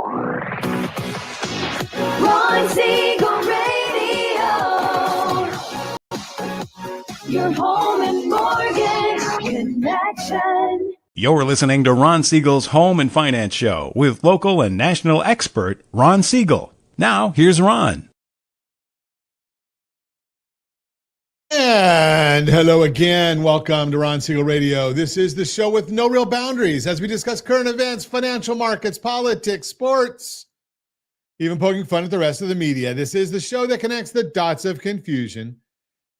Ron Siegel Radio, your home and mortgage connection. You're listening to Ron Siegel's Home and Finance Show with local and national expert Ron Siegel. Now, here's Ron. And hello again. Welcome to Ron Siegel Radio. This is the show with no real boundaries as we discuss current events, financial markets, politics, sports, even poking fun at the rest of the media. This is the show that connects the dots of confusion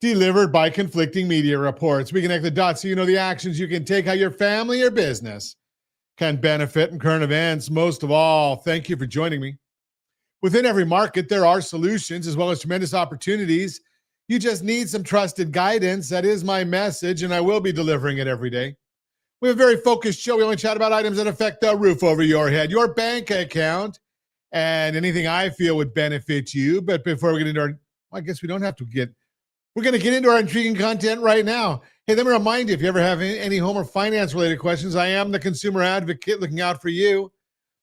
delivered by conflicting media reports. We connect the dots so you know the actions you can take, how your family or business can benefit from current events. Most of all, thank you for joining me. Within every market, there are solutions as well as tremendous opportunities. You just need some trusted guidance. That is my message, and I will be delivering it every day. We have a very focused show. We only chat about items that affect the roof over your head, your bank account, and anything I feel would benefit you. But before we get into I guess we don't have to we're going to get into our intriguing content right now. Hey, let me remind you, if you ever have any home or finance-related questions, I am the consumer advocate looking out for you.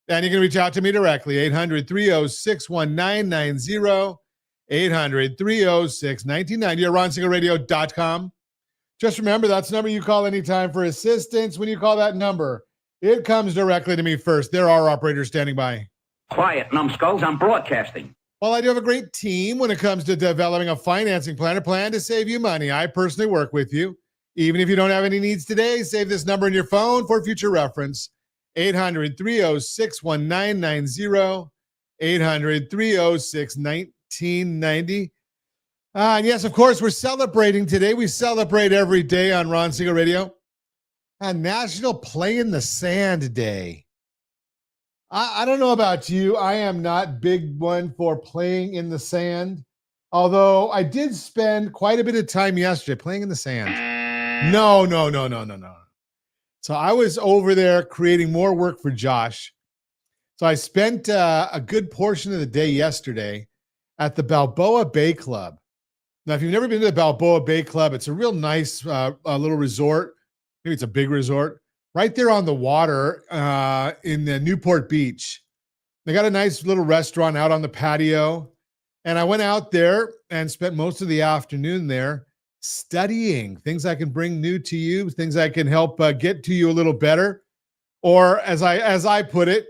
And you can reach out to me directly, 800-306-1990, 800-306-1990, or RonSiegelRadio.com. Just remember, that's the number you call anytime for assistance. When you call that number, it comes directly to me first. There are operators standing by. Quiet, numbskulls, I'm broadcasting. Well, I do have a great team when it comes to developing a financing plan, a plan to save you money. I personally work with you. Even if you don't have any needs today, save this number in your phone for future reference. 800-306-1990, 800-306-1990. And yes, of course, we're celebrating today. We celebrate every day on Ron Siegel Radio. National Play in the Sand Day. I don't know about you. I am not big one for playing in the sand, although I did spend quite a bit of time yesterday playing in the sand. No. So I was over there creating more work for Josh. So I spent a good portion of the day yesterday at the Balboa Bay Club. Now, if you've never been to the Balboa Bay Club, it's a real nice little resort. Maybe it's a big resort. Right there on the water in the Newport Beach. They got a nice little restaurant out on the patio. And I went out there and spent most of the afternoon there studying things I can bring new to you, things I can help get to you a little better. Or as I put it,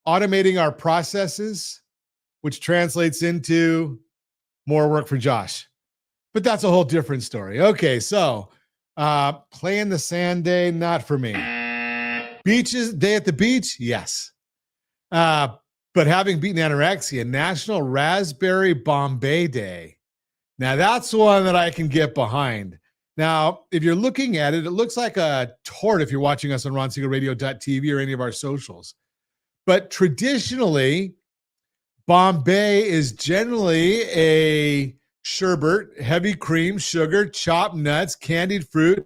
automating our processes, which translates into more work for Josh. But that's a whole different story. Okay, so play in the sand day, not for me. Beaches, day at the beach, yes. But having beaten anorexia, National Raspberry Bombay Day. Now, that's one that I can get behind. Now, if you're looking at it, it looks like a tort if you're watching us on RonSiegelRadio.tv or any of our socials. But traditionally, Bombay is generally a sherbet, heavy cream, sugar, chopped nuts, candied fruit,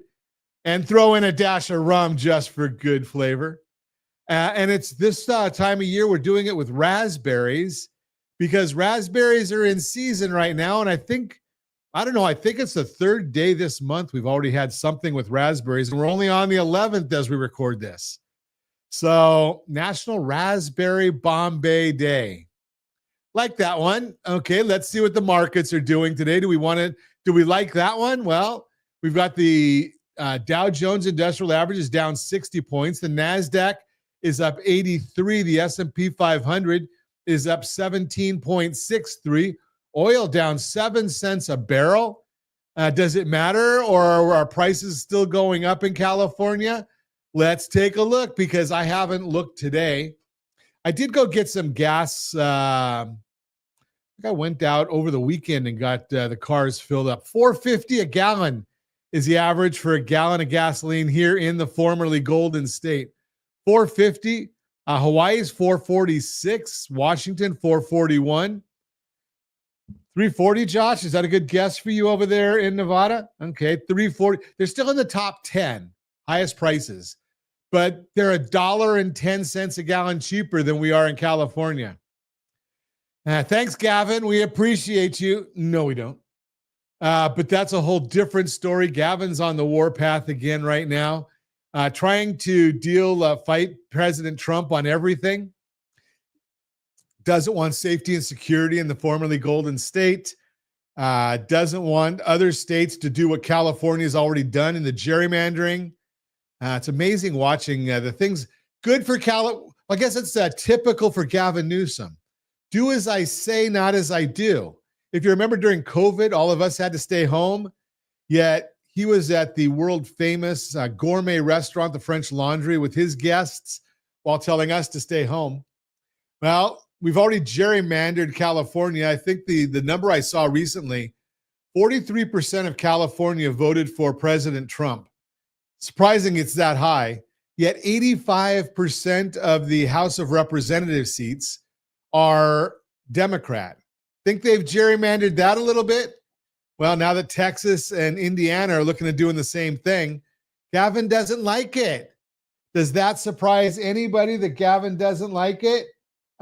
and throw in a dash of rum just for good flavor. And it's this time of year we're doing it with raspberries because raspberries are in season right now. And I think it's the third day this month we've already had something with raspberries. And we're only on the 11th as we record this. So National Raspberry Bombay Day. Like that one. Okay, let's see what the markets are doing today. Do we like that one? Well, we've got the Dow Jones Industrial Average is down 60 points. The NASDAQ is up 83. The S&P 500 is up 17.63. Oil down 7 cents a barrel. Does it matter, or are our prices still going up in California? Let's take a look because I haven't looked today. I did go get some gas. I went out over the weekend and got the cars filled up. $4.50 a gallon is the average for a gallon of gasoline here in the formerly Golden State. $4.50. Hawaii's $4.46. Washington $4.41. $3.40, Josh. Is that a good guess for you over there in Nevada? Okay, $3.40. They're still in the top 10 highest prices, but they're $1.10 a gallon cheaper than we are in California. Thanks, Gavin. We appreciate you. No, we don't. But that's a whole different story. Gavin's on the warpath again right now, trying to fight President Trump on everything. doesn't want safety and security in the formerly Golden State, doesn't want other states to do what California has already done in the gerrymandering. It's amazing watching the things good for I guess it's typical for Gavin Newsom. Do as I say, not as I do. If you remember during COVID, all of us had to stay home, yet he was at the world famous gourmet restaurant, the French Laundry, with his guests while telling us to stay home. Well, we've already gerrymandered California. I think the number I saw recently, 43% of California voted for President Trump. Surprising it's that high, yet 85% of the House of Representatives seats are Democrat. Think they've gerrymandered that a little bit? Well, now that Texas and Indiana are looking at doing the same thing, Gavin doesn't like it. Does that surprise anybody that Gavin doesn't like it?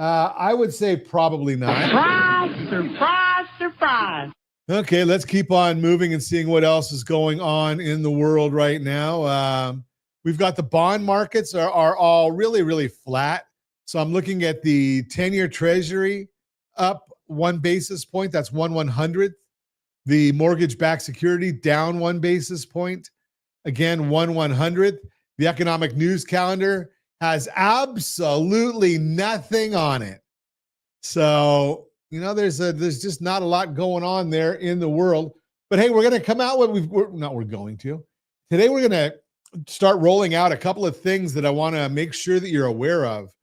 I would say probably not. Surprise, surprise, surprise. Okay, let's keep on moving and seeing what else is going on in the world right now. We've got the bond markets are all really, really flat. So I'm looking at the 10-year Treasury up 1 basis point. That's 1/100th. The mortgage-backed security down 1 basis point. Again, 1/100th. The economic news calendar has absolutely nothing on it. So, there's just not a lot going on there in the world. But hey, we're going to come out with Today we're going to start rolling out a couple of things that I want to make sure that you're aware of.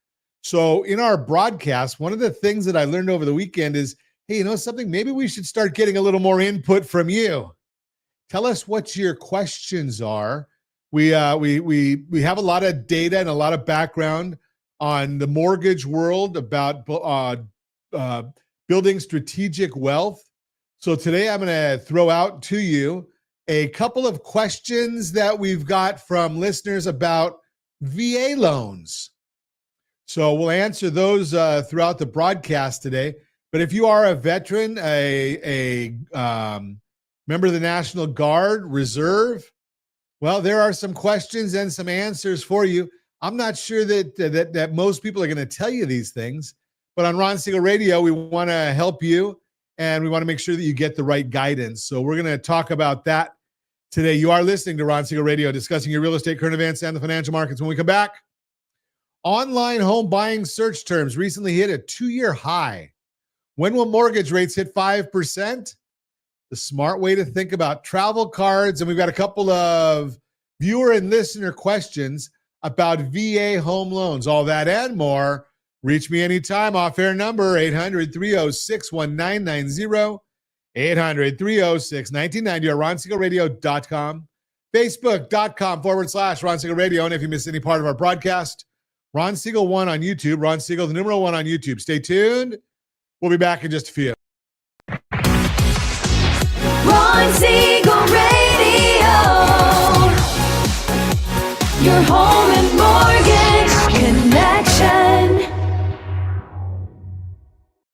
So in our broadcast, one of the things that I learned over the weekend is, hey, something, maybe we should start getting a little more input from you. Tell us what your questions are. We have a lot of data and a lot of background on the mortgage world about building strategic wealth. So today I'm going to throw out to you a couple of questions that we've got from listeners about VA loans. So we'll answer those throughout the broadcast today. But if you are a veteran, a member of the National Guard, Reserve, well, there are some questions and some answers for you. I'm not sure that most people are going to tell you these things, but on Ron Siegel Radio, we want to help you and we want to make sure that you get the right guidance. So we're going to talk about that today. You are listening to Ron Siegel Radio, discussing your real estate, current events, and the financial markets. When we come back, online home buying search terms recently hit a 2-year high. When will mortgage rates hit 5%? The smart way to think about travel cards. And we've got a couple of viewer and listener questions about VA home loans. All that and more. Reach me anytime. Off-air number 800-306-1990. 800-306-1990 or RonSiegelRadio.com. Facebook.com/Ron Siegel Radio. And if you miss any part of our broadcast, Ron Siegel 1 on YouTube. Ron Siegel, the numeral 1 on YouTube. Stay tuned. We'll be back in just a few. Ron Siegel Radio. Your home and mortgage connection.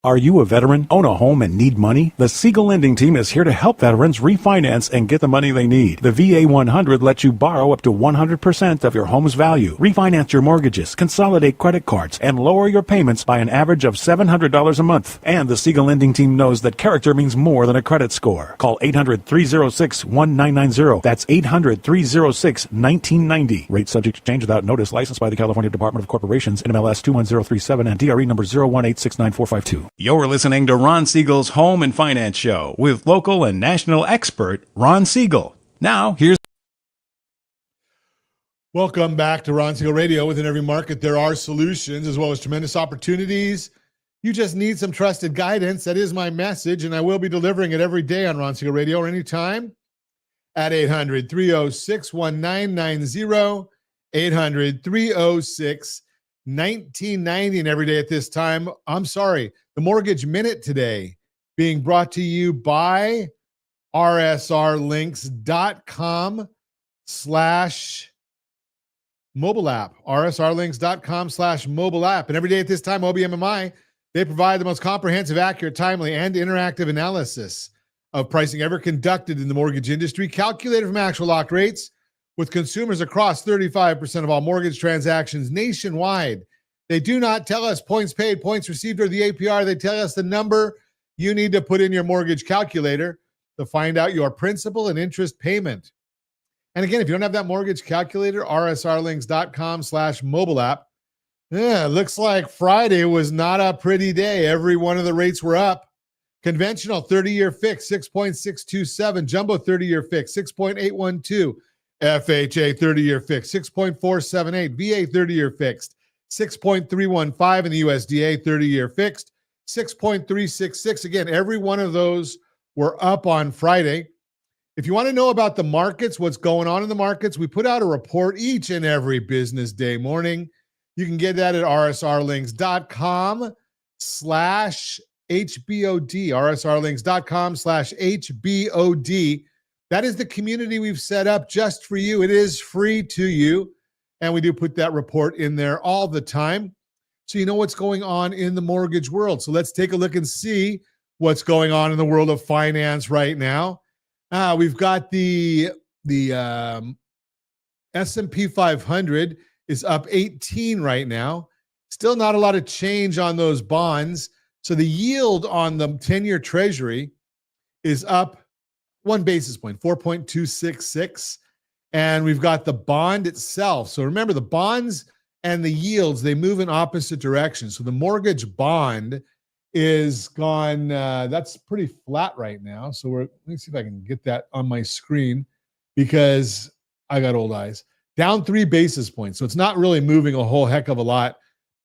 Are you a veteran, own a home, and need money? The Siegel Lending Team is here to help veterans refinance and get the money they need. The VA 100 lets you borrow up to 100% of your home's value, refinance your mortgages, consolidate credit cards, and lower your payments by an average of $700 a month. And the Siegel Lending Team knows that character means more than a credit score. Call 800-306-1990. That's 800-306-1990. Rate subject to change without notice. Licensed by the California Department of Corporations, NMLS 21037, and DRE number 018694552. You're listening to Ron Siegel's Home and Finance Show with local and national expert Ron Siegel. Now, here's... Welcome back to Ron Siegel Radio. Within every market, there are solutions as well as tremendous opportunities. You just need some trusted guidance. That is my message, and I will be delivering it every day on Ron Siegel Radio or anytime at 800-306-1990, 800-306-1990, and every day at this time. I'm sorry, the Mortgage Minute today being brought to you by rsrlinks.com/mobile app, rsrlinks.com/mobile app. And every day at this time, OBMMI, they provide the most comprehensive, accurate, timely, and interactive analysis of pricing ever conducted in the mortgage industry, calculated from actual locked rates with consumers across 35% of all mortgage transactions nationwide. They do not tell us points paid, points received, or the APR. They tell us the number you need to put in your mortgage calculator to find out your principal and interest payment. And again, if you don't have that mortgage calculator, rsrlinks.com/mobile app. Yeah, looks like Friday was not a pretty day. Every one of the rates were up. Conventional 30-year fix, 6.627. Jumbo 30-year fix, 6.812. FHA 30-year fix, 6.478. VA 30-year fixed, 6.315. And the USDA 30-year fixed, 6.366. Again, every one of those were up on Friday. If you want to know about the markets, what's going on in the markets, we put out a report each and every business day morning. You can get that at rsrlinks.com/HBOD, rsrlinks.com/HBOD. That is the community we've set up just for you. It is free to you. And we do put that report in there all the time, so you know what's going on in the mortgage world. So let's take a look and see what's going on in the world of finance right now. We've got the S&P 500 is up 18 right now. Still not a lot of change on those bonds. So the yield on the 10-year treasury is up 1 basis point, 4.266. And we've got the bond itself. So remember, the bonds and the yields, they move in opposite directions. So the mortgage bond is gone. That's pretty flat right now. So let me see if I can get that on my screen because I got old eyes. Down 3 basis points. So it's not really moving a whole heck of a lot.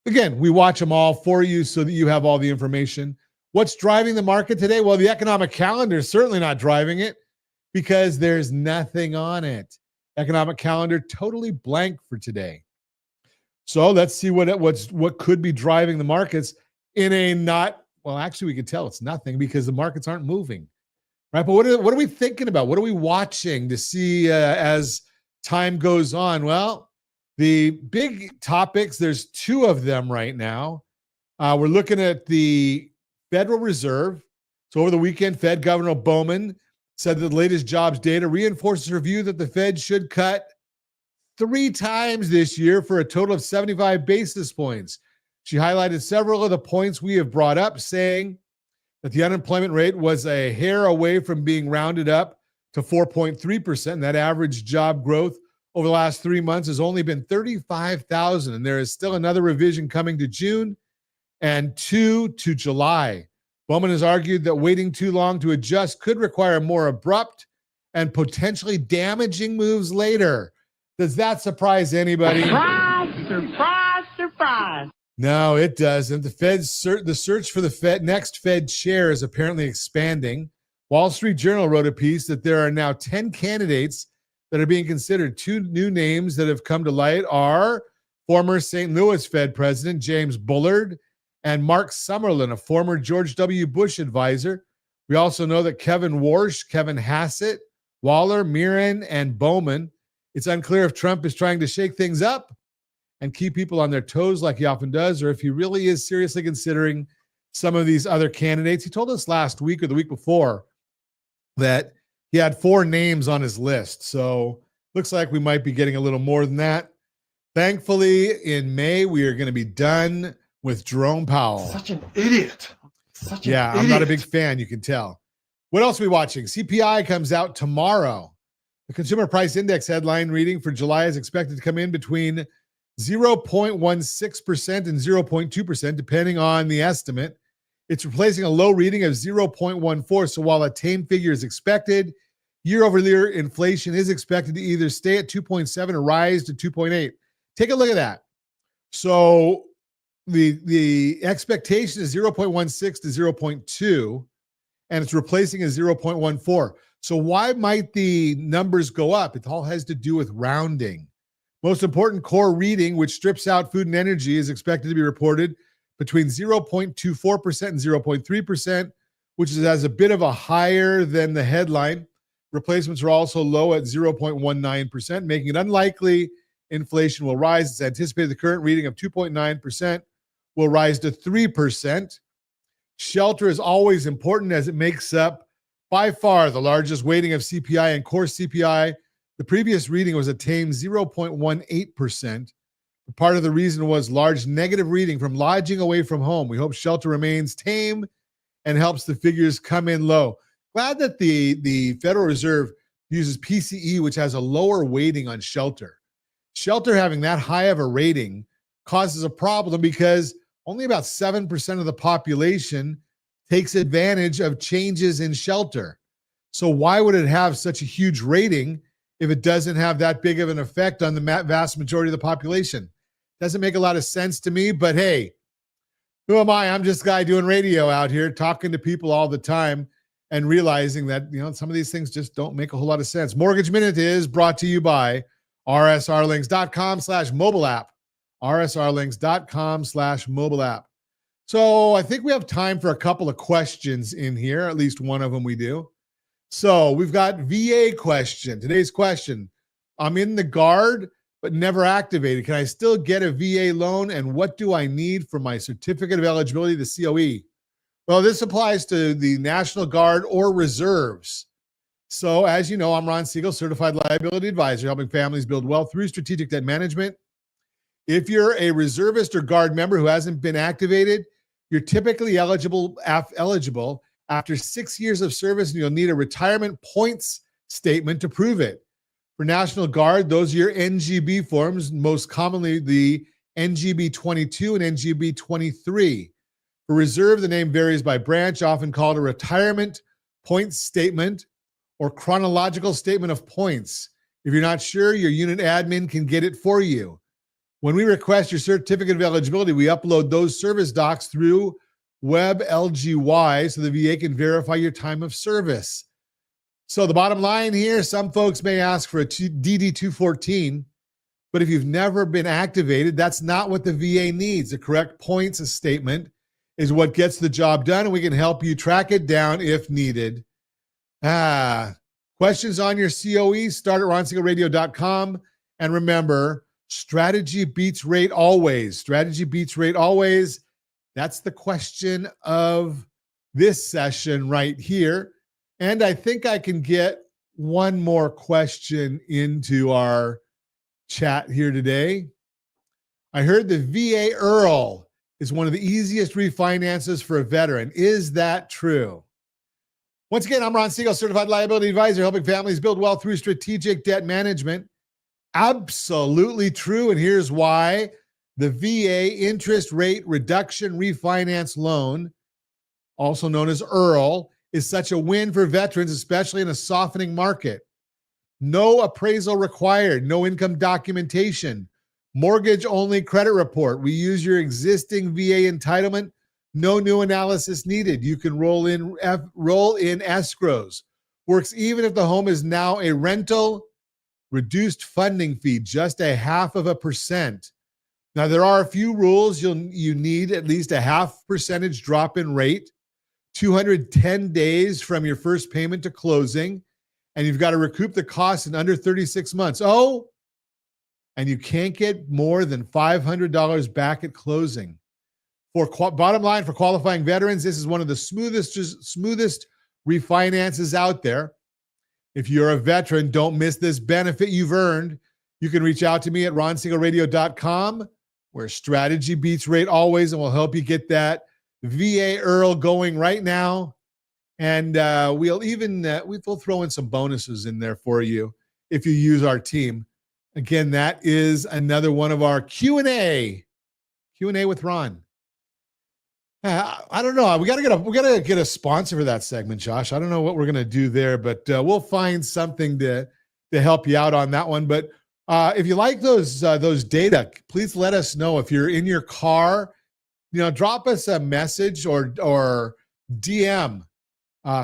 Again, we watch them all for you so that you have all the information. What's driving the market today? Well, the economic calendar is certainly not driving it because there's nothing on it. Economic calendar totally blank for today. So let's see what could be driving the markets in a not, well, actually we could tell it's nothing because the markets aren't moving, right? But what are we thinking about? What are we watching to see as time goes on? Well, the big topics, there's 2 of them right now. We're looking at the Federal Reserve. So over the weekend, Fed Governor Bowman said that the latest jobs data reinforces her view that the Fed should cut 3 times this year for a total of 75 basis points. She highlighted several of the points we have brought up, saying that the unemployment rate was a hair away from being rounded up to 4.3%. That average job growth over the last 3 months has only been 35,000. And there is still another revision coming to June and 2 to July. Bowman has argued that waiting too long to adjust could require more abrupt and potentially damaging moves later. Does that surprise anybody? Surprise, surprise, surprise. No, it doesn't. The search for the next Fed chair is apparently expanding. Wall Street Journal wrote a piece that there are now 10 candidates that are being considered. 2 new names that have come to light are former St. Louis Fed President James Bullard and Mark Summerlin, a former George W. Bush advisor. We also know that Kevin Warsh, Kevin Hassett, Waller, Mirren, and Bowman. It's unclear if Trump is trying to shake things up and keep people on their toes like he often does, or if he really is seriously considering some of these other candidates. He told us last week or the week before that he had 4 names on his list. So looks like we might be getting a little more than that. Thankfully, in May, we are going to be done with Jerome Powell. Such an idiot. I'm not a big fan, you can tell. What else are we watching? CPI comes out tomorrow. The Consumer Price Index headline reading for July is expected to come in between 0.16% and 0.2%, depending on the estimate. It's replacing a low reading of 0.14. So while a tame figure is expected, year-over-year inflation is expected to either stay at 2.7 or rise to 2.8. Take a look at that. So the expectation is 0.16 to 0.2, and it's replacing a 0.14. So why might the numbers go up? It all has to do with rounding. Most important core reading, which strips out food and energy, is expected to be reported between 0.24% and 0.3%, which is as a bit of a higher than the headline. Replacements are also low at 0.19%, making it unlikely inflation will rise. It's anticipated the current reading of 2.9% will rise to 3%. Shelter is always important as it makes up by far the largest weighting of CPI and core CPI. The previous reading was a tame 0.18%. Part of the reason was large negative reading from lodging away from home. We hope shelter remains tame and helps the figures come in low. Glad that the Federal Reserve uses PCE, which has a lower weighting on shelter. Shelter having that high of a rating causes a problem because only about 7% of the population takes advantage of changes in shelter. So why would it have such a huge rating if it doesn't have that big of an effect on the vast majority of the population? Doesn't make a lot of sense to me, but hey, who am I? I'm just a guy doing radio out here, talking to people all the time and realizing that, some of these things just don't make a whole lot of sense. Mortgage Minute is brought to you by rsrlinks.com/mobile app, rsrlinks.com/mobile app. So I think we have time for a couple of questions in here. At least one of them we do. So we've got VA question. Today's question: I'm in the Guard, but never activated. Can I still get a VA loan? And what do I need for my certificate of eligibility, the COE? Well, this applies to the National Guard or reserves. So as you know, I'm Ron Siegel, certified liability advisor, helping families build wealth through strategic debt management. If you're a reservist or Guard member who hasn't been activated, you're typically eligible after 6 years of service, and you'll need a retirement points statement to prove it. For National Guard, those are your NGB forms, most commonly the NGB 22 and NGB 23. For Reserve, the name varies by branch, often called a retirement points statement or chronological statement of points. If you're not sure, your unit admin can get it for you. When we request your certificate of eligibility, we upload those service docs through WebLGY so the VA can verify your time of service. So the bottom line here, some folks may ask for a DD-214, but if you've never been activated, that's not what the VA needs. The correct points statement is what gets the job done, and we can help you track it down if needed. Questions on your COE, start at ronsiegelradio.com. And remember, strategy beats rate always. Strategy beats rate always. That's the question of this session right here. And I think I can get one more question into our chat here today. I heard the VA IRRRL is one of the easiest refinances for a veteran. Is that true? Once again, I'm Ron Siegel, certified liability advisor, helping families build wealth through strategic debt management. Absolutely true, and here's why. The VA interest rate reduction refinance loan, also known as IRRRL, is such a win for veterans, especially in a softening market. No appraisal required, no income documentation, mortgage-only credit report. We use your existing VA entitlement. No new analysis needed. You can roll in escrows. Works even if the home is now a rental. Reduced funding fee, just 0.5%. Now, there are a few rules. You need at least a 0.5% drop in rate, 210 days from your first payment to closing, and you've got to recoup the costs in under 36 months. Oh, and you can't get more than $500 back at closing. Bottom line, for qualifying veterans, this is one of the smoothest refinances out there. If you're a veteran, don't miss this benefit you've earned. You can reach out to me at ronsiegelradio.com, where strategy beats rate always, and we'll help you get that VA IRRRL going right now. And we'll throw in some bonuses in there for you if you use our team. Again, that is another one of our Q&A with Ron. I don't know. We gotta get a sponsor for that segment, Josh. I don't know what we're gonna do there, but we'll find something to help you out on that one. But if you like those data, please let us know. If you're in your car, drop us a message or DM,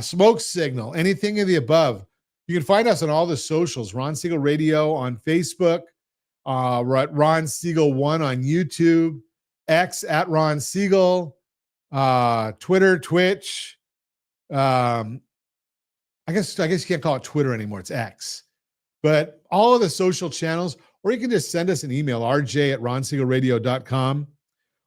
smoke signal, anything of the above. You can find us on all the socials. Ron Siegel Radio on Facebook. We're at Ron Siegel 1 on YouTube. X at Ron Siegel. Twitter, Twitch. I guess you can't call it Twitter anymore. It's X. But all of the social channels, or you can just send us an email, rj@ronsiegelradio.com,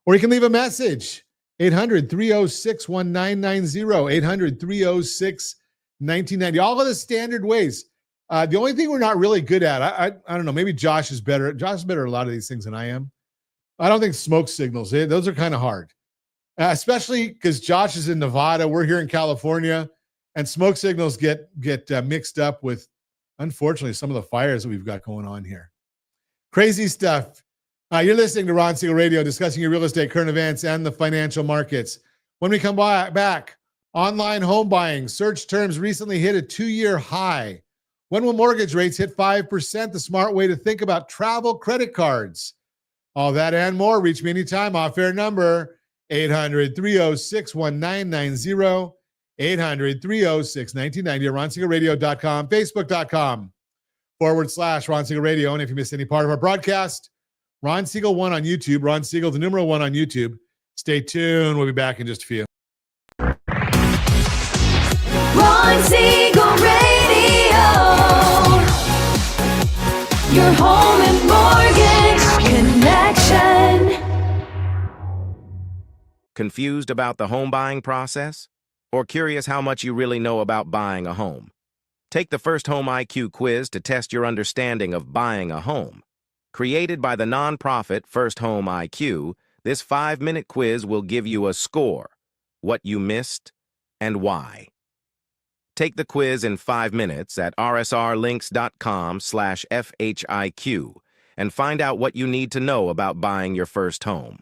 or you can leave a message, 800-306-1990, 800-306-1990. All of the standard ways. The only thing we're not really good at, I don't know, maybe Josh is better. Josh is better at a lot of these things than I am. I don't think smoke signals, those are kind of hard, especially because Josh is in Nevada. We're here in California, and smoke signals get mixed up with, unfortunately, some of the fires that we've got going on here. Crazy stuff. You're listening to Ron Siegel Radio, discussing your real estate, current events, and the financial markets. When we come back, online home buying, search terms recently hit a 2-year high. When will mortgage rates hit 5%? The smart way to think about travel credit cards. All that and more. Reach me anytime. Off-air number, 800-306-1990, 800-306-1990, RonSiegelRadio.com, Facebook.com/Ron Siegel Radio. And if you missed any part of our broadcast, Ron Siegel 1 on YouTube, Ron Siegel, the numeral 1 on YouTube. Stay tuned. We'll be back in just a few. Ron Siegel Radio. Your home and mortgage connection. Confused about the home buying process? Or curious how much you really know about buying a home? Take the First Home IQ quiz to test your understanding of buying a home. Created by the nonprofit First Home IQ, this 5-minute quiz will give you a score, what you missed, and why. Take the quiz in 5 minutes at rsrlinks.com/FHIQ and find out what you need to know about buying your first home.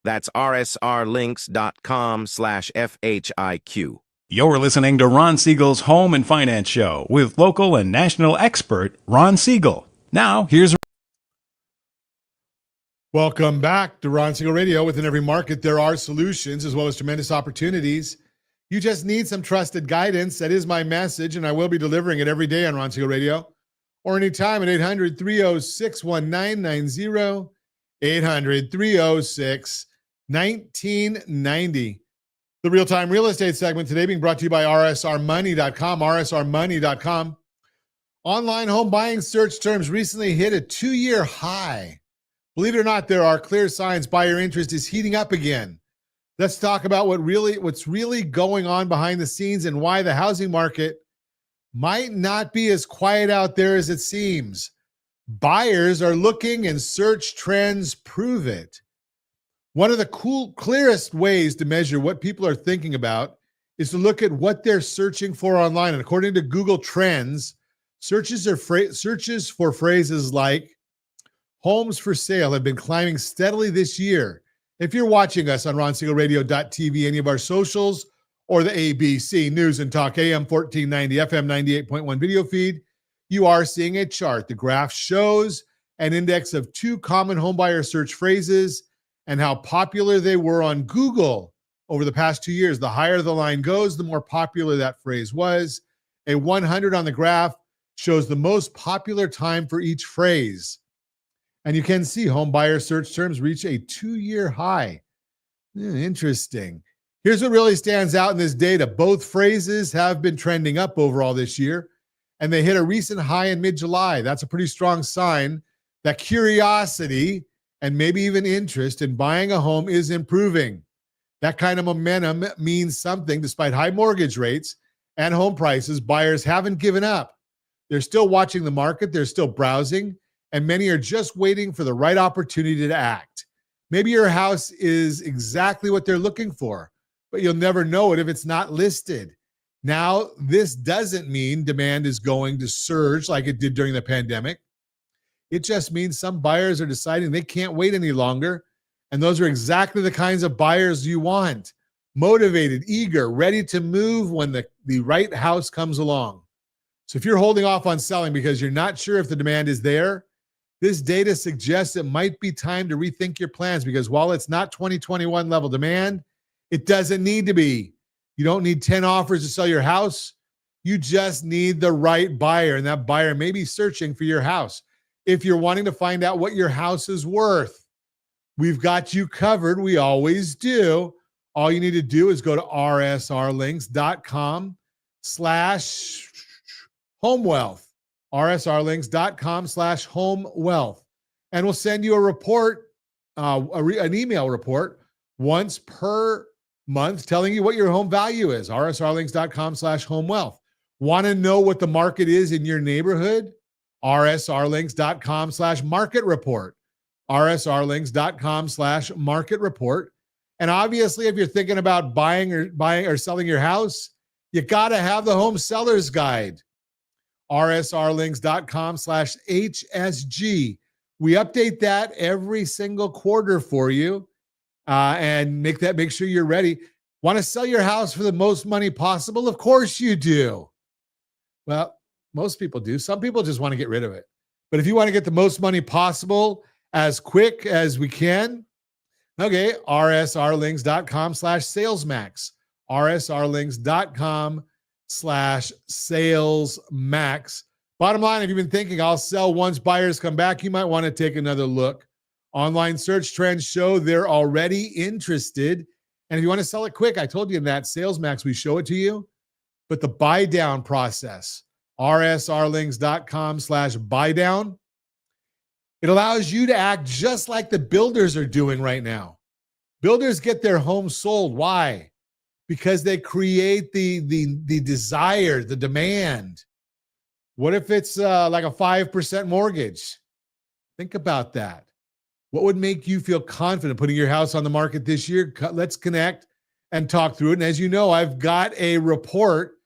That's rsrlinks.com/FHIQ. You're listening to Ron Siegel's Home and Finance Show with local and national expert Ron Siegel. Now, here's Welcome back to Ron Siegel Radio. Within every market, there are solutions as well as tremendous opportunities. You just need some trusted guidance. That is my message, and I will be delivering it every day on Ron Siegel Radio or anytime at 800-306-1990, 800-306-1990. The real-time real estate segment today being brought to you by rsrmoney.com, rsrmoney.com. Online home buying search terms recently hit a 2-year high. Believe it or not, there are clear signs buyer interest is heating up again. Let's talk about what's really going on behind the scenes and why the housing market might not be as quiet out there as it seems. Buyers are looking and search trends prove it. One of the clearest ways to measure what people are thinking about is to look at what they're searching for online. And according to Google Trends, searches for phrases like homes for sale have been climbing steadily this year. If you're watching us on RonSiegelRadio.tv, any of our socials, or the ABC News and Talk AM 1490, FM 98.1 video feed, you are seeing a chart. The graph shows an index of 2 common homebuyer search phrases and how popular they were on Google over the past 2 years. The higher the line goes, the more popular that phrase was. A 100 on the graph shows the most popular time for each phrase. And you can see home buyer search terms reach a 2-year high. Interesting. Here's what really stands out in this data. Both phrases have been trending up overall this year, and they hit a recent high in mid-July. That's a pretty strong sign that curiosity and maybe even interest in buying a home is improving. That kind of momentum means something. Despite high mortgage rates and home prices, buyers haven't given up. They're still watching the market. They're still browsing. And many are just waiting for the right opportunity to act. Maybe your house is exactly what they're looking for, but you'll never know it if it's not listed. Now, this doesn't mean demand is going to surge like it did during the pandemic. It just means some buyers are deciding they can't wait any longer. And those are exactly the kinds of buyers you want. Motivated, eager, ready to move when the right house comes along. So if you're holding off on selling because you're not sure if the demand is there, this data suggests it might be time to rethink your plans, because while it's not 2021 level demand, it doesn't need to be. You don't need 10 offers to sell your house. You just need the right buyer, and that buyer may be searching for your house. If you're wanting to find out what your house is worth, we've got you covered. We always do. All you need to do is go to rsrlinks.com/homewealth. rsrlinks.com/homewealth. And we'll send you a report, an email report once per month telling you what your home value is. rsrlinks.com/homewealth. Want to know what the market is in your neighborhood? rsrlinks.com/market report. rsrlinks.com/market report. And obviously, if you're thinking about buying or selling your house, you got to have the home seller's guide. rsrlinks.com/HSG. We update that every single quarter for you and make sure you're ready. Want to sell your house for the most money possible? Of course you do. Well, most people do. Some people just want to get rid of it. But if you want to get the most money possible as quick as we can, okay, rsrlinks.com/salesmax. rsrlinks.com/salesmax. Bottom line, if you've been thinking I'll sell once buyers come back, you might want to take another look. Online search trends show they're already interested. And if you want to sell it quick, I told you in that Sales Max, we show it to you. But the buy down process, rsrlinks.com/buy down, it allows you to act just like the builders are doing right now. Builders get their homes sold. Why? Because they create the desire, the demand. What if it's like a 5% mortgage? Think about that. What would make you feel confident putting your house on the market this year? Let's connect and talk through it. And as you know, I've got a report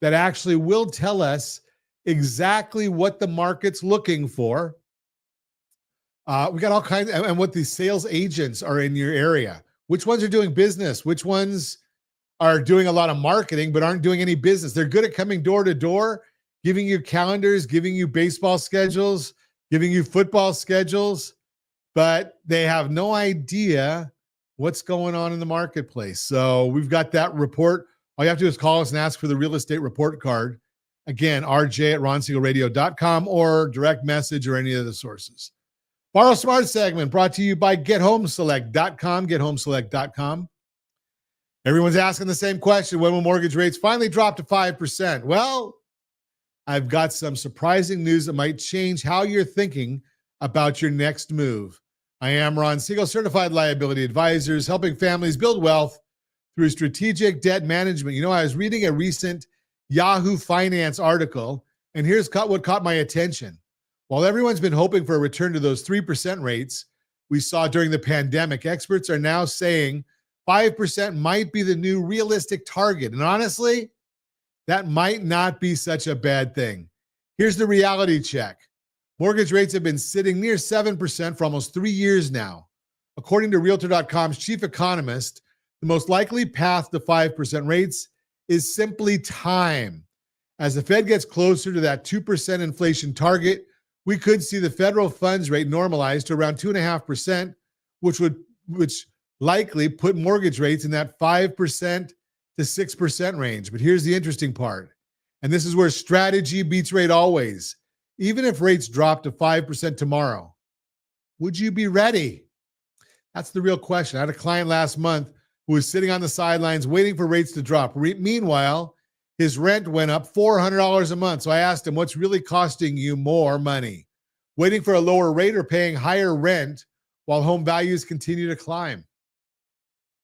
that actually will tell us exactly what the market's looking for. We got all kinds, and what the sales agents are in your area. Which ones are doing business? Which ones are doing a lot of marketing but aren't doing any business? They're good at coming door to door, giving you calendars, giving you baseball schedules, giving you football schedules, but they have no idea what's going on in the marketplace. So we've got that report. All you have to do is call us and ask for the real estate report card. Again, rj@ronsiegelradio.com or direct message or any of the sources. Borrow Smart segment brought to you by gethomeselect.com, gethomeselect.com. Everyone's asking the same question. When will mortgage rates finally drop to 5%? Well, I've got some surprising news that might change how you're thinking about your next move. I am Ron Siegel, certified liability advisors, helping families build wealth through strategic debt management. You know, I was reading a recent Yahoo Finance article, and here's what caught my attention. While everyone's been hoping for a return to those 3% rates we saw during the pandemic, experts are now saying 5% might be the new realistic target. And honestly, that might not be such a bad thing. Here's the reality check. Mortgage rates have been sitting near 7% for almost 3 years now. According to Realtor.com's chief economist, the most likely path to 5% rates is simply time. As the Fed gets closer to that 2% inflation target, we could see the federal funds rate normalize to around 2.5%, which likely put mortgage rates in that 5% to 6% range. But here's the interesting part, and this is where strategy beats rate always. Even if rates drop to 5% tomorrow, would you be ready? That's the real question. I had a client last month who was sitting on the sidelines waiting for rates to drop. Meanwhile, his rent went up $400 a month. So I asked him, what's really costing you more money? Waiting for a lower rate or paying higher rent while home values continue to climb?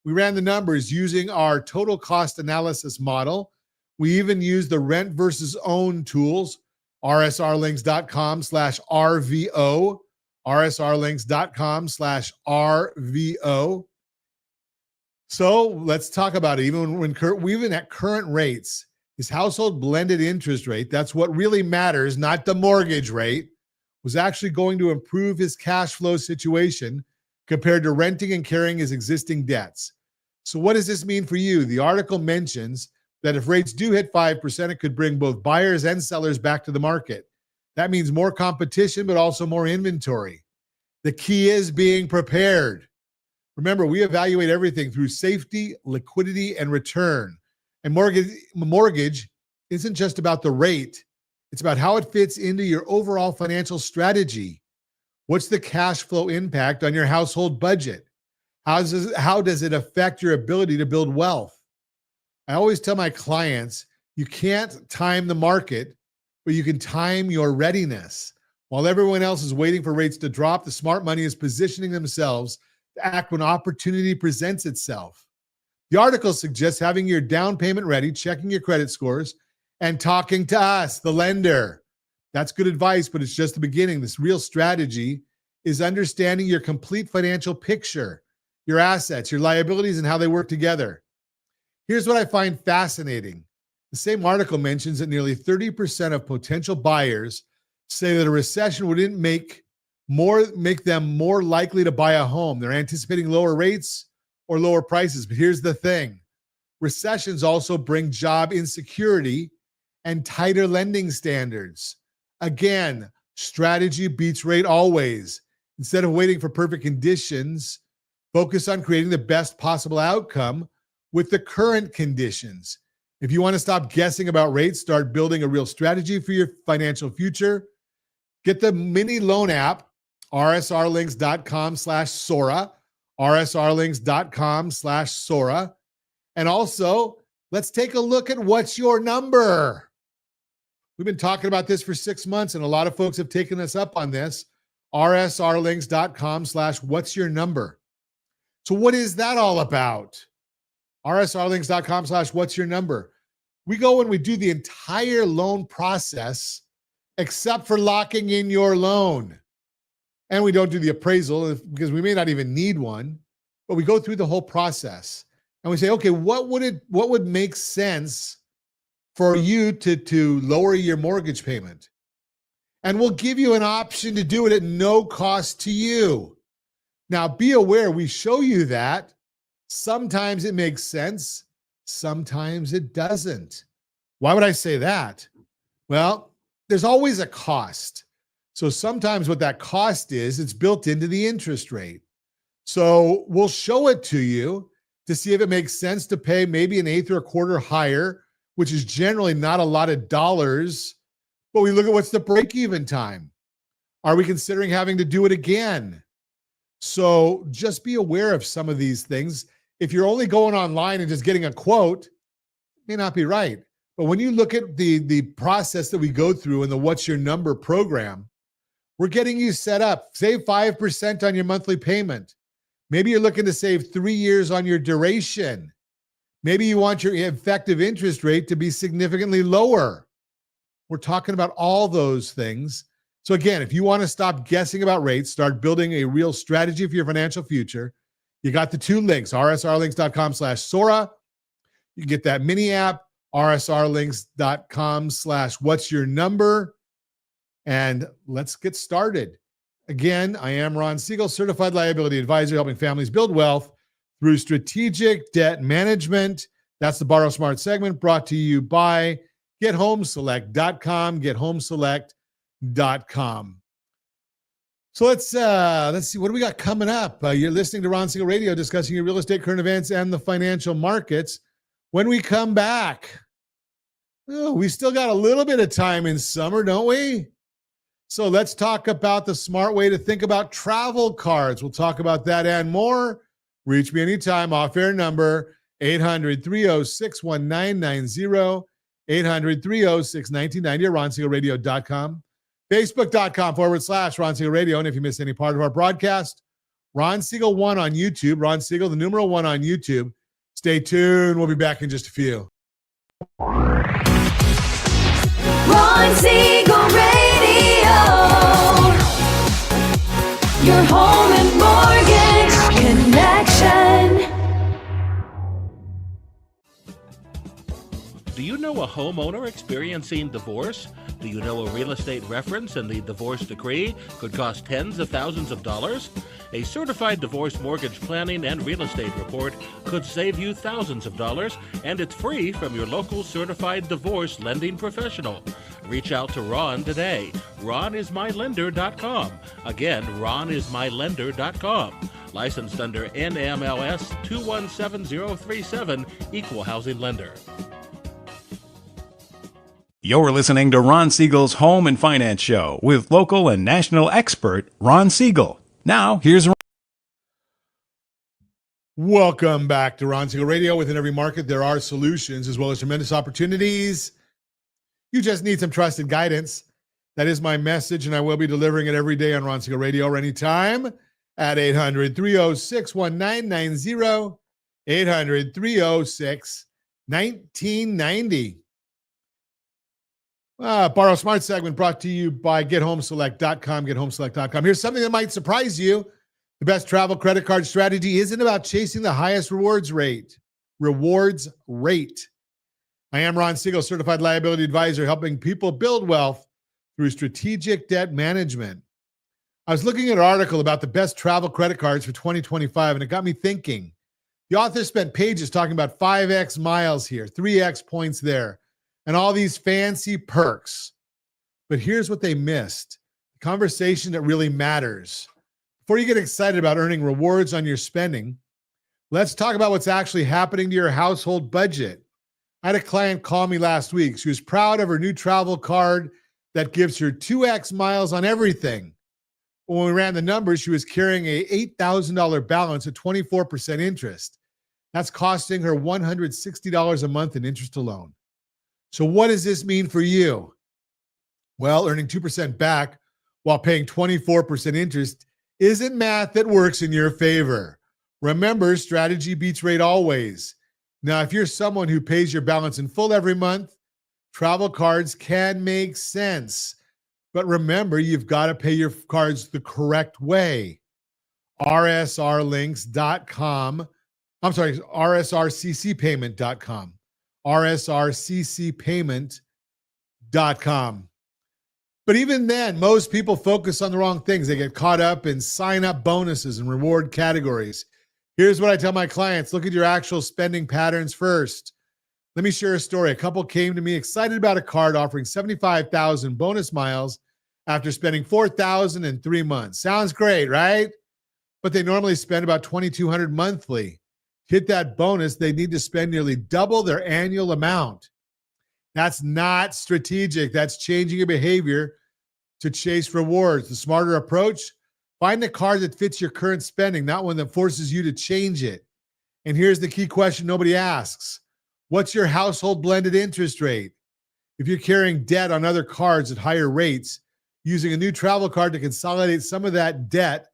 We ran the numbers using our total cost analysis model. We even used the rent versus own tools, rsrlinks.com/RVO, rsrlinks.com/RVO. So let's talk about it. Even at current rates, his household blended interest rate, that's what really matters, not the mortgage rate, was actually going to improve his cash flow situation compared to renting and carrying his existing debts. So what does this mean for you? The article mentions that if rates do hit 5%, it could bring both buyers and sellers back to the market. That means more competition, but also more inventory. The key is being prepared. Remember, we evaluate everything through safety, liquidity, and return. And mortgage isn't just about the rate. It's about how it fits into your overall financial strategy. What's the cash flow impact on your household budget? How does it affect your ability to build wealth? I always tell my clients, you can't time the market, but you can time your readiness. While everyone else is waiting for rates to drop, the smart money is positioning themselves to act when opportunity presents itself. The article suggests having your down payment ready, checking your credit scores, and talking to us, the lender. That's good advice, but it's just the beginning. This real strategy is understanding your complete financial picture, your assets, your liabilities, and how they work together. Here's what I find fascinating. The same article mentions that nearly 30% of potential buyers say that a recession wouldn't make them more likely to buy a home. They're anticipating lower rates or lower prices. But here's the thing. Recessions also bring job insecurity and tighter lending standards. Again, strategy beats rate always. Instead of waiting for perfect conditions, focus on creating the best possible outcome with the current conditions. If you want to stop guessing about rates, start building a real strategy for your financial future. Get the mini loan app, rsrlinks.com/Sora, rsrlinks.com/Sora. And also, let's take a look at what's your number. We've been talking about this for 6 months, and a lot of folks have taken us up on this. rsrlinks.com/what's your number. So what is that all about? rsrlinks.com/what's your number. We go and we do the entire loan process except for locking in your loan. And we don't do the appraisal because we may not even need one, but we go through the whole process and we say, okay, what would make sense for you to lower your mortgage payment? And we'll give you an option to do it at no cost to you. Now, be aware, we show you that. Sometimes it makes sense. Sometimes it doesn't. Why would I say that? Well, there's always a cost. So sometimes what that cost is, it's built into the interest rate. So we'll show it to you to see if it makes sense to pay maybe an eighth or a quarter higher, which is generally not a lot of dollars, but we look at what's the break-even time. Are we considering having to do it again? So just be aware of some of these things. If you're only going online and just getting a quote, it may not be right. But when you look at the process that we go through in the What's Your Number program, we're getting you set up. Save 5% on your monthly payment. Maybe you're looking to save 3 years on your duration. Maybe you want your effective interest rate to be significantly lower. We're talking about all those things. So again, if you want to stop guessing about rates, start building a real strategy for your financial future, you got the two links, rsrlinks.com/Sora. You can get that mini app, rsrlinks.com/what's your number. And let's get started. Again, I am Ron Siegel, certified liability advisor, helping families build wealth through strategic debt management. That's the Borrow Smart segment brought to you by GetHomeselect.com, GetHomeselect.com. So let's see, what do we got coming up? You're listening to Ron Siegel Radio, discussing your real estate, current events, and the financial markets. When we come back, we still got a little bit of time in summer, don't we? So let's talk about the smart way to think about travel cards. We'll talk about that and more. Reach me anytime. Off-air number 800-306-1990, 800-306-1990, or RonSiegelRadio.com. Facebook.com/Ron Siegel Radio. And if you miss any part of our broadcast, Ron Siegel 1 on YouTube, Ron Siegel, the numeral 1 on YouTube. Stay tuned. We'll be back in just a few. Ron Siegel Radio. Your home and mortgage connection. Do you know a homeowner experiencing divorce? Do you know a real estate reference and the divorce decree could cost tens of thousands of dollars? A certified divorce mortgage planning and real estate report could save you thousands of dollars, and it's free from your local certified divorce lending professional. Reach out to Ron today. RonIsMyLender.com. Again, RonIsMyLender.com. Licensed under NMLS 217037, Equal Housing Lender. You're listening to Ron Siegel's Home and Finance Show with local and national expert Ron Siegel. Now, here's Ron. Welcome back to Ron Siegel Radio. Within every market, there are solutions as well as tremendous opportunities. You just need some trusted guidance. That is my message, and I will be delivering it every day on Ron Siegel Radio or anytime at 800-306-1990, 800-306-1990. Borrow Smart segment brought to you by GetHomeSelect.com, GetHomeSelect.com. Here's something that might surprise you. The best travel credit card strategy isn't about chasing the highest rewards rate. I am Ron Siegel, certified liability advisor, helping people build wealth through strategic debt management. I was looking at an article about the best travel credit cards for 2025, and it got me thinking. The author spent pages talking about 5x miles here, 3x points there, and all these fancy perks. But here's what they missed. The conversation that really matters. Before you get excited about earning rewards on your spending, let's talk about what's actually happening to your household budget. I had a client call me last week. She was proud of her new travel card that gives her 2x miles on everything. When we ran the numbers, she was carrying a $8,000 balance at 24% interest. That's costing her $160 a month in interest alone. So what does this mean for you? Well, earning 2% back while paying 24% interest isn't math that works in your favor. Remember, strategy beats rate always. Now, if you're someone who pays your balance in full every month, travel cards can make sense. But remember, you've got to pay your cards the correct way. rsrccpayment.com. rsrccpayment.com. But even then, most people focus on the wrong things. They get caught up in sign-up bonuses and reward categories. Here's what I tell my clients. Look at your actual spending patterns first. Let me share a story. A couple came to me excited about a card offering 75,000 bonus miles after spending 4,000 in 3 months. Sounds great, right? But they normally spend about 2,200 monthly. To hit that bonus, they need to spend nearly double their annual amount. That's not strategic. That's changing your behavior to chase rewards. The smarter approach, find a card that fits your current spending, not one that forces you to change it. And here's the key question nobody asks. What's your household blended interest rate? If you're carrying debt on other cards at higher rates, using a new travel card to consolidate some of that debt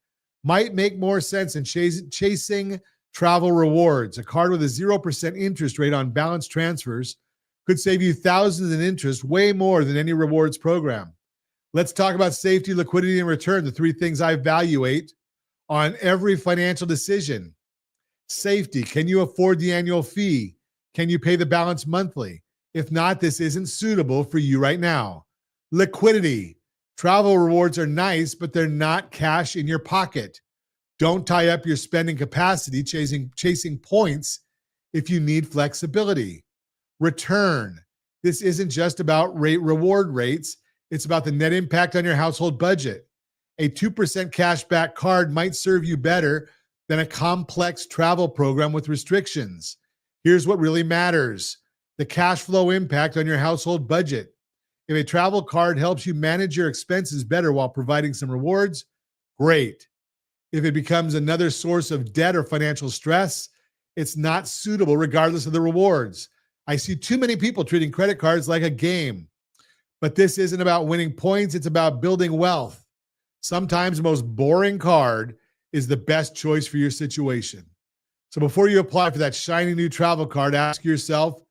might make more sense than chasing travel rewards. A card with a 0% interest rate on balance transfers could save you thousands in interest, way more than any rewards program. Let's talk about safety, liquidity, and return, the three things I evaluate on every financial decision. Safety, can you afford the annual fee? Can you pay the balance monthly? If not, this isn't suitable for you right now. Liquidity, travel rewards are nice, but they're not cash in your pocket. Don't tie up your spending capacity chasing points if you need flexibility. Return, this isn't just about reward rates. It's about the net impact on your household budget. A 2% cashback card might serve you better than a complex travel program with restrictions. Here's what really matters: the cash flow impact on your household budget. If a travel card helps you manage your expenses better while providing some rewards, great. If it becomes another source of debt or financial stress, it's not suitable regardless of the rewards. I see too many people treating credit cards like a game. But this isn't about winning points, it's about building wealth. Sometimes the most boring card is the best choice for your situation. So before you apply for that shiny new travel card, ask yourself,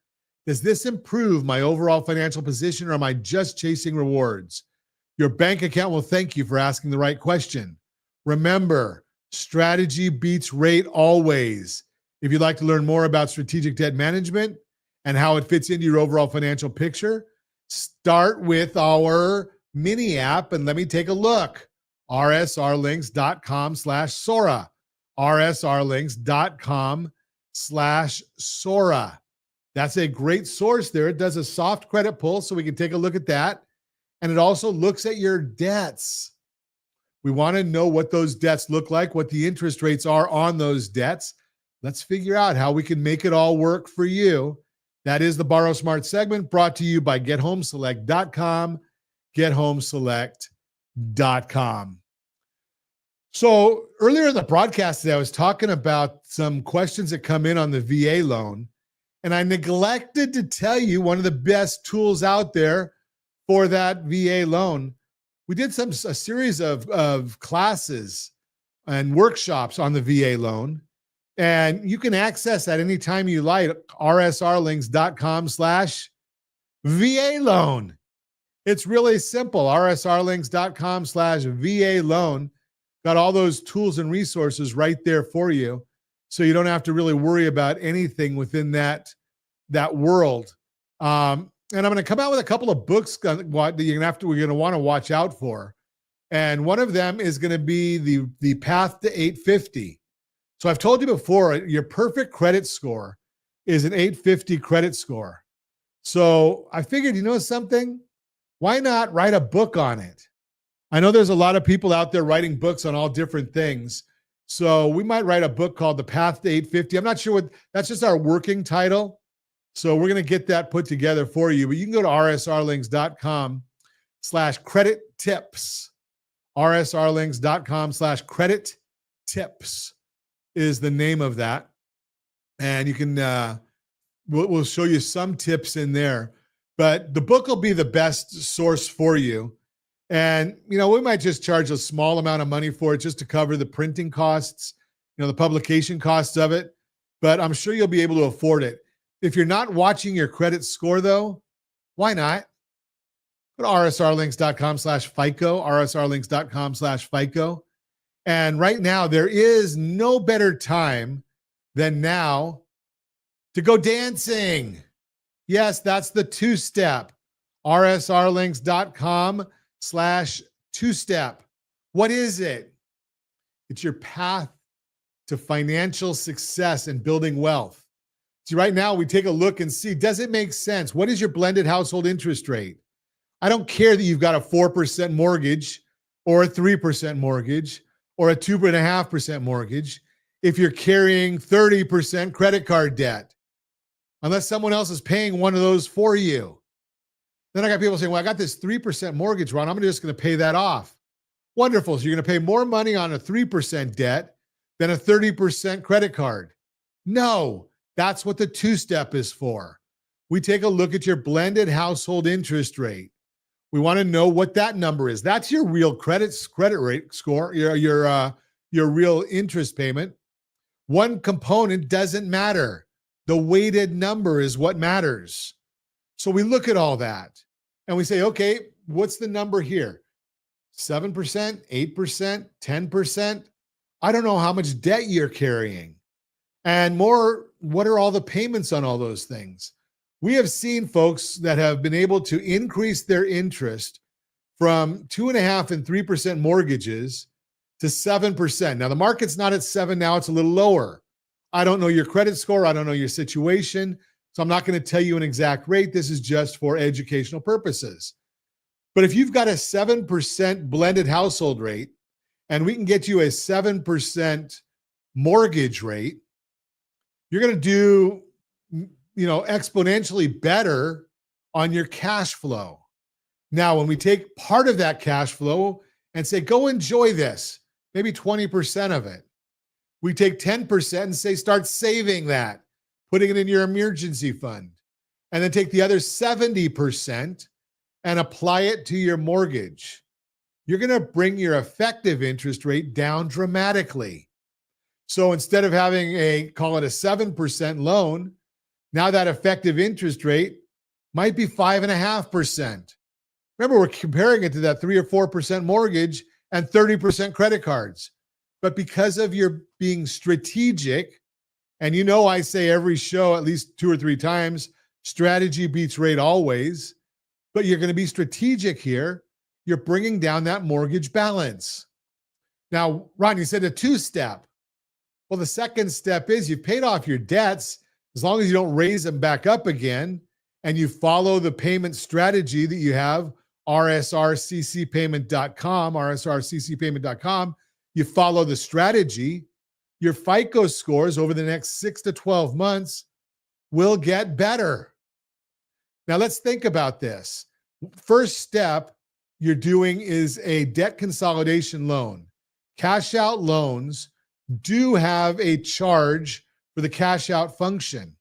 does this improve my overall financial position, or am I just chasing rewards? Your bank account will thank you for asking the right question. Remember, strategy beats rate always. If you'd like to learn more about strategic debt management and how it fits into your overall financial picture, start with our mini app and let me take a look. rsrlinks.com/Sora. rsrlinks.com/Sora. That's a great source there. It does a soft credit pull, so we can take a look at that. And it also looks at your debts. We want to know what those debts look like, what the interest rates are on those debts. Let's figure out how we can make it all work for you. That is the Borrow Smart segment, brought to you by GetHomeSelect.com, GetHomeSelect.com. So earlier in the broadcast today, I was talking about some questions that come in on the VA loan, and I neglected to tell you one of the best tools out there for that VA loan. We did a series of classes and workshops on the VA loan, and you can access that anytime you like, rsrlinks.com/VA loan. It's really simple. rsrlinks.com/VA loan. Got all those tools and resources right there for you. So you don't have to really worry about anything within that world. And I'm going to come out with a couple of books that we're going to want to watch out for. And one of them is going to be the Path to 850. So I've told you before, your perfect credit score is an 850 credit score. So I figured, you know something? Why not write a book on it? I know there's a lot of people out there writing books on all different things. So we might write a book called The Path to 850. I'm not sure that's just our working title. So we're going to get that put together for you. But you can go to rsrlinks.com/credit tips. rsrlinks.com/credit tips is the name of that. And you can, we'll show you some tips in there. But the book will be the best source for you. And, we might just charge a small amount of money for it just to cover the printing costs, the publication costs of it. But I'm sure you'll be able to afford it. If you're not watching your credit score, though, why not? Go to rsrlinks.com/FICO, rsrlinks.com/FICO. And right now, there is no better time than now to go dancing. Yes, that's the two-step. rsrlinks.com/two-step. What is it? It's your path to financial success and building wealth. See, right now we take a look and see, does it make sense? What is your blended household interest rate? I don't care that you've got a 4% mortgage or a 3% mortgage or a 2.5% mortgage if you're carrying 30% credit card debt, unless someone else is paying one of those for you. Then I got people saying, well, I got this 3% mortgage, Ron. I'm just going to pay that off. Wonderful. So you're going to pay more money on a 3% debt than a 30% credit card. No, that's what the two-step is for. We take a look at your blended household interest rate. We want to know what that number is. That's your real credit rate score, your real interest payment. One component doesn't matter. The weighted number is what matters. So we look at all that and we say, okay, what's the number here? 7%, 8%, 10%? I don't know how much debt you're carrying. And more, what are all the payments on all those things? We have seen folks that have been able to increase their interest from 2.5% and 3% mortgages to 7%. Now, the market's not at 7 now, it's a little lower. I don't know your credit score. I don't know your situation. So I'm not going to tell you an exact rate. This is just for educational purposes. But if you've got a 7% blended household rate and we can get you a 7% mortgage rate, you're going to do, exponentially better on your cash flow. Now, when we take part of that cash flow and say, go enjoy this, maybe 20% of it, we take 10% and say, start saving that, putting it in your emergency fund, and then take the other 70% and apply it to your mortgage. You're going to bring your effective interest rate down dramatically. So instead of having call it a 7% loan, now that effective interest rate might be 5.5%. Remember, we're comparing it to that 3 or 4% mortgage and 30% credit cards. But because of your being strategic, and I say every show at least 2 or 3 times, strategy beats rate always, but you're going to be strategic here. You're bringing down that mortgage balance. Now, Ron, you said a two-step. Well, the second step is you've paid off your debts as long as you don't raise them back up again and you follow the payment strategy that you have, rsrccpayment.com, you follow the strategy, your FICO scores over the next 6 to 12 months will get better. Now, let's think about this. First step you're doing is a debt consolidation loan. Cash out loans do have a charge for the cash out function.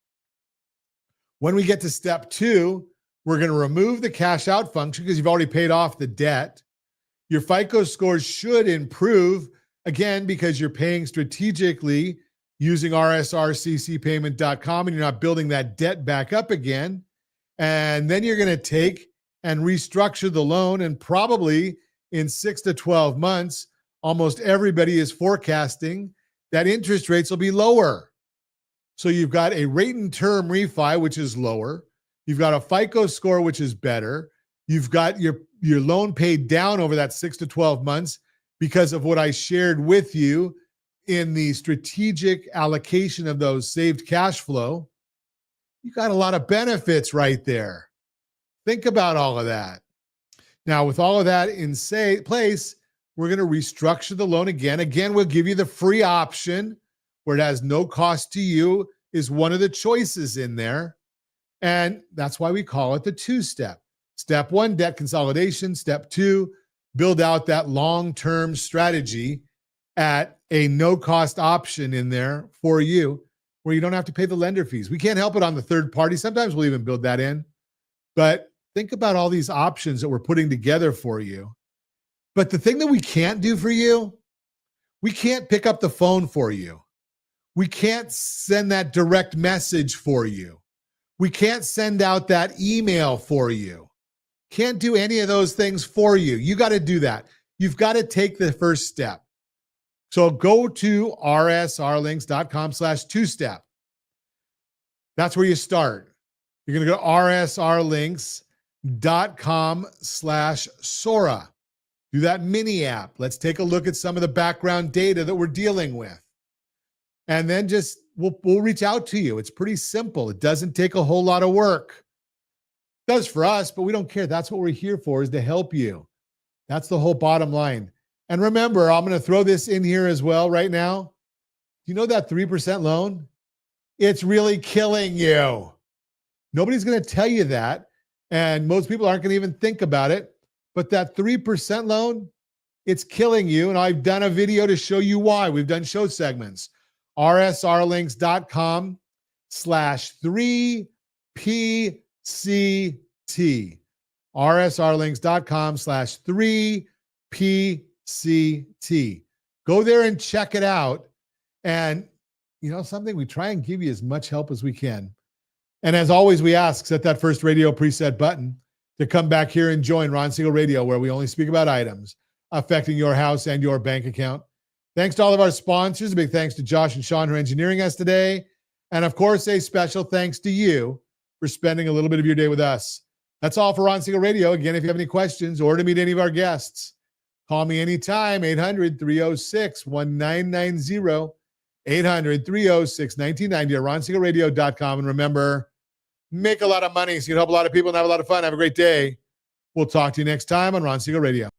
When we get to step 2, we're going to remove the cash out function because you've already paid off the debt. Your FICO scores should improve, again, because you're paying strategically using rsrccpayment.com and you're not building that debt back up again. And then you're going to take and restructure the loan. And probably in 6 to 12 months, almost everybody is forecasting that interest rates will be lower. So you've got a rate and term refi, which is lower. You've got a FICO score, which is better. You've got your loan paid down over that 6 to 12 months because of what I shared with you in the strategic allocation of those saved cash flow. You got a lot of benefits right there. Think about all of that. Now, with all of that in place, we're going to restructure the loan again. Again, we'll give you the free option where it has no cost to you, is one of the choices in there. And that's why we call it the two-step. Step one, debt consolidation. Step two, build out that long-term strategy at a no-cost option in there for you where you don't have to pay the lender fees. We can't help it on the third party. Sometimes we'll even build that in. But think about all these options that we're putting together for you. But the thing that we can't do for you, we can't pick up the phone for you. We can't send that direct message for you. We can't send out that email for you. Can't do any of those things for you. You got to do that. You've got to take the first step. So go to rsrlinks.com/two-step. That's where you start. You're going to go to rsrlinks.com/Sora. Do that mini app. Let's take a look at some of the background data that we're dealing with. And then just we'll reach out to you. It's pretty simple. It doesn't take a whole lot of work. It does for us, but we don't care. That's what we're here for, is to help you. That's the whole bottom line. And remember, I'm going to throw this in here as well right now. You know that 3% loan? It's really killing you. Nobody's going to tell you that. And most people aren't going to even think about it. But that 3% loan, it's killing you. And I've done a video to show you why. We've done show segments. rsrlinks.com/3PCT. rsrlinks.com/3PCT. Go there and check it out. And you know something, we try and give you as much help as we can. And as always, we ask, set that first radio preset button to come back here and join Ron Siegel Radio, where we only speak about items affecting your house and your bank account. Thanks to all of our sponsors. A big thanks to Josh and Sean, who are engineering us today. And of course, a special thanks to you for spending a little bit of your day with us. That's all for Ron Siegel Radio. Again, if you have any questions or to meet any of our guests, call me anytime, 800-306-1990, 800-306-1990, or ronsiegelradio.com. And remember, make a lot of money so you can help a lot of people and have a lot of fun. Have a great day. We'll talk to you next time on Ron Siegel Radio.